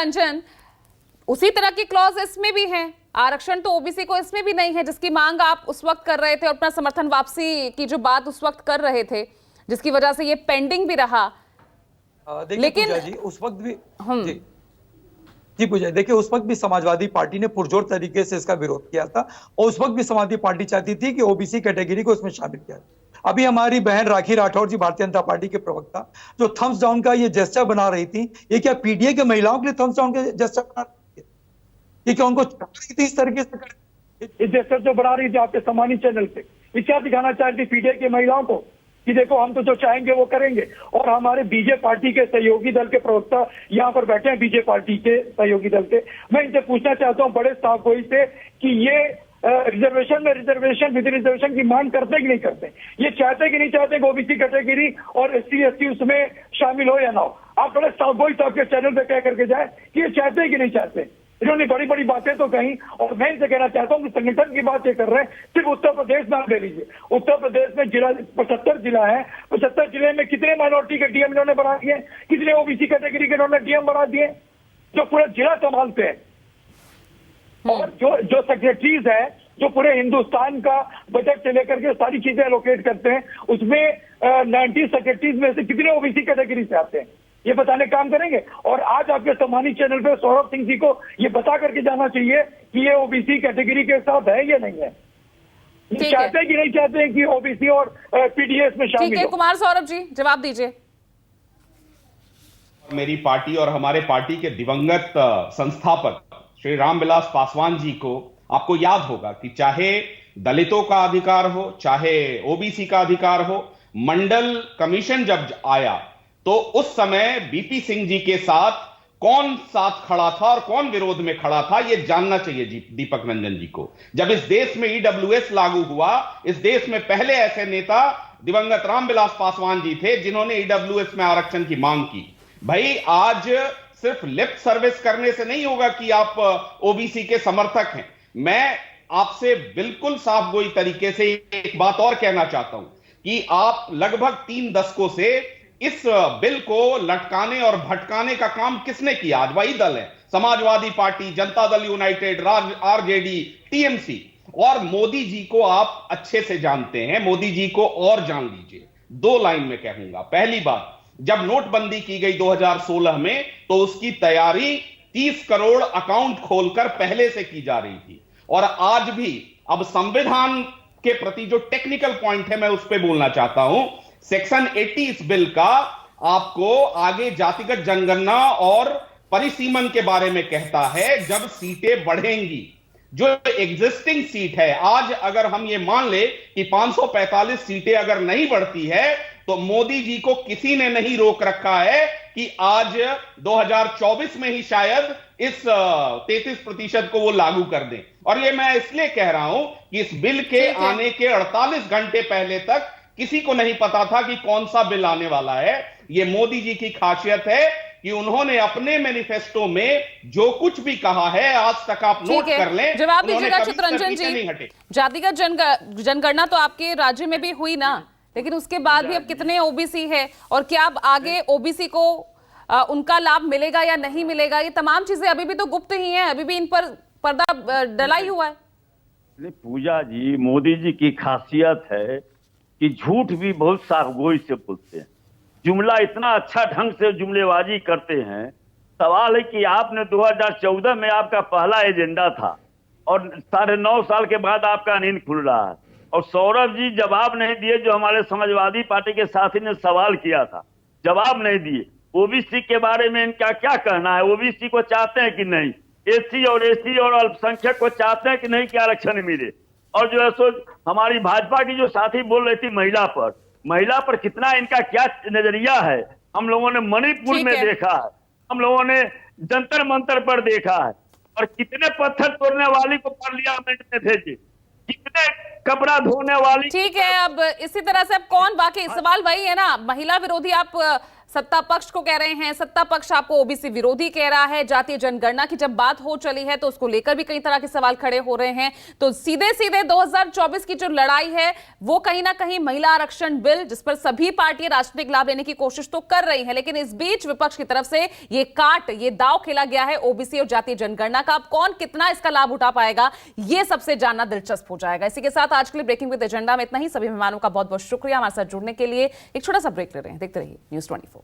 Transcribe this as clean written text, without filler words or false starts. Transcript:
चितरंजन, उसी तरह की क्लॉज इसमें भी है। आरक्षण तो ओबीसी को इसमें भी नहीं है, जिसकी मांग आप उस वक्त कर रहे थे और अपना समर्थन वापसी की जो बात उस वक्त कर रहे थे, जिसकी वजह से ये पेंडिंग भी रहा। लेकिन पूजा जी उस वक्त भी जी पूजा, देखिए उस वक्त भी समाजवादी पार्टी ने पुरजोर तरीके से इसका विरोध किया था और उस वक्त भी समाजवादी पार्टी चाहती थी कि ओबीसी कैटेगरी को इसमें शामिल किया। अभी हमारी बहन राखी राठौर जी, भारतीय जनता पार्टी के प्रवक्ता, जो थम्स डाउन का ये जेस्चर बना रही थी, ये क्या पीडीए के महिलाओं के लिए थम्स डाउन का जेस्चर बना रही थी? ये क्या उनको इस तरीके से इस जेस्चर जो बना रही थी आपके सम्मानित चैनल पे, ये क्या दिखाना चाहती पीडीए की महिलाओं को कि देखो हम तो जो चाहेंगे वो करेंगे? और हमारे बीजेपी पार्टी के सहयोगी दल के प्रवक्ता यहाँ पर बैठे हैं, बीजेपी पार्टी के सहयोगी दल के, मैं इनसे पूछना चाहता हूँ बड़े साफ गोई से कि ये रिजर्वेशन में रिजर्वेशन विद रिजर्वेशन की मांग करते कि नहीं करते? ये चाहते कि नहीं चाहते कि ओबीसी कैटेगरी और एससी एसटी उसमें शामिल हो या ना हो? आप बड़े साफ गोई साहब के चैनल पे कह करके जाए कि ये चाहते कि नहीं चाहते। इन्होंने बड़ी बड़ी बातें तो कही, और मैं इनसे कहना चाहता हूँ कि संगठन की बात ये कर रहे हैं। सिर्फ उत्तर प्रदेश में आप ले लीजिए, उत्तर प्रदेश में जिला 75 जिला है, 75 जिले में कितने माइनॉरिटी के डीएम इन्होंने बढ़ा दिए, कितने ओबीसी कैटेगरी के इन्होंने डीएम बढ़ा दिए, जो पूरे जिला संभालते हैं। और जो सेक्रेटरीज है, जो पूरे हिंदुस्तान का बजट से लेकर के सारी चीजें एलोकेट करते हैं, उसमें 90 सेक्रेटरीज में से कितने ओबीसी कैटेगरी से आते हैं, ये बताने काम करेंगे। और आज आपके सम्मानित चैनल पे सौरभ सिंह जी को ये बता करके जाना चाहिए कि ये ओबीसी कैटेगरी के साथ है या नहीं है। चाहते हैं कि नहीं चाहते हैं कि ओबीसी और पीडीएस में शामिल हो? ठीक है कुमार सौरभ जी, जवाब दीजिए। मेरी पार्टी और हमारे पार्टी के दिवंगत संस्थापक श्री रामविलास पासवान जी को आपको याद होगा कि चाहे दलितों का अधिकार हो, चाहे ओबीसी का अधिकार हो, मंडल कमीशन जब आया तो उस समय बीपी सिंह जी के साथ कौन साथ खड़ा था और कौन विरोध में खड़ा था, यह जानना चाहिए जी दीपक रंजन जी को। जब इस देश में ईडब्ल्यूएस लागू हुआ, इस देश में पहले ऐसे नेता दिवंगत रामविलास पासवान जी थे जिन्होंने ईडब्ल्यूएस में आरक्षण की मांग की। भाई आज सिर्फ लिप सर्विस करने से नहीं होगा कि आप ओबीसी के समर्थक हैं। मैं आपसे बिल्कुल साफ गोई तरीके से एक बात और कहना चाहता हूं कि आप लगभग 3 दशकों से इस बिल को लटकाने और भटकाने का काम किसने किया? आज वही दल है, Samajwadi party, Janata Dal United, RJD, TMC. और मोदी जी को आप अच्छे से जानते हैं, मोदी जी को और जान लीजिए। 2 लाइन में कहूंगा। पहली बात, जब नोटबंदी की गई 2016 में तो उसकी तैयारी 30 करोड़ अकाउंट खोलकर पहले से की जा रही थी। और आज भी अब संविधान के प्रति जो टेक्निकल पॉइंट है मैं उस पर बोलना चाहता हूं। सेक्शन 80 इस बिल का आपको आगे जातिगत जनगणना और परिसीमन के बारे में कहता है। जब सीटें बढ़ेंगी, जो एग्जिस्टिंग सीट है, आज अगर हम ये मान ले कि 545 सीटें अगर नहीं बढ़ती है तो मोदी जी को किसी ने नहीं रोक रखा है कि आज 2024 में ही शायद इस 33% को वो लागू कर दें। और ये मैं इसलिए कह रहा हूं कि इस बिल के आने के 48 घंटे पहले तक किसी को नहीं पता था कि कौन सा बिल आने वाला है। ये मोदी जी की खासियत है कि उन्होंने अपने मैनिफेस्टो में जो कुछ भी कहा है, आज तक आप नोट कर लें, जवाब दीजिएगा चितरंजन जी। जातिगत जनगणना तो आपके राज्य में भी हुई ना, लेकिन उसके बाद भी अब कितने ओबीसी है और क्या अब आगे ओबीसी को उनका लाभ मिलेगा या नहीं मिलेगा, ये तमाम चीजें अभी भी तो गुप्त ही हैं, अभी भी इन पर पर्दा डला ही हुआ है। पूजा जी, मोदी जी की खासियत है कि झूठ भी बहुत साफगोई से बोलते हैं, जुमला इतना अच्छा ढंग से जुमलेबाजी करते हैं। सवाल है कि आपने 2014 में आपका पहला एजेंडा था और 9.5 साल के बाद आपका नींद खुल रहा है। और सौरभ जी जवाब नहीं दिए, जो हमारे समाजवादी पार्टी के साथी ने सवाल किया था, जवाब नहीं दिए। ओबीसी के बारे में इनका क्या कहना है? ओबीसी को चाहते हैं कि नहीं? एससी और एसटी और अल्पसंख्यक को चाहते हैं कि नहीं कि आरक्षण मिले? और जो है सो हमारी भाजपा की जो साथी बोल रही थी महिला पर कितना इनका क्या नजरिया है, हम लोगों ने मणिपुर में देखा है, हम लोगों ने जंतर मंतर पर देखा है। और कितने पत्थर तोड़ने वाली को पार्लियामेंट में भेजे, कितने कपड़ा धोने वाली। ठीक है, अब इसी तरह से अब कौन बाकी, सवाल वही है ना, महिला विरोधी आप सत्ता पक्ष को कह रहे हैं, सत्ता पक्ष आपको ओबीसी विरोधी कह रहा है। जातीय जनगणना की जब बात हो चली है तो उसको लेकर भी कई तरह के सवाल खड़े हो रहे हैं। तो सीधे सीधे 2024 की जो लड़ाई है वो कहीं ना कहीं महिला आरक्षण बिल, जिस पर सभी पार्टियां राजनीतिक लाभ लेने की कोशिश तो कर रही हैं, लेकिन इस बीच विपक्ष की तरफ से ये दांव खेला गया है ओबीसी और जातीय जनगणना का। अब कौन कितना इसका लाभ उठा पाएगा, ये सबसे जानना दिलचस्प हो जाएगा। इसी के साथ आज के लिए ब्रेकिंग विद एजेंडा में इतना ही। सभी मेहमानों का बहुत बहुत शुक्रिया हमारे साथ जुड़ने के लिए। एक छोटा सा ब्रेक ले रहे हैं, देखते रहिए News 24।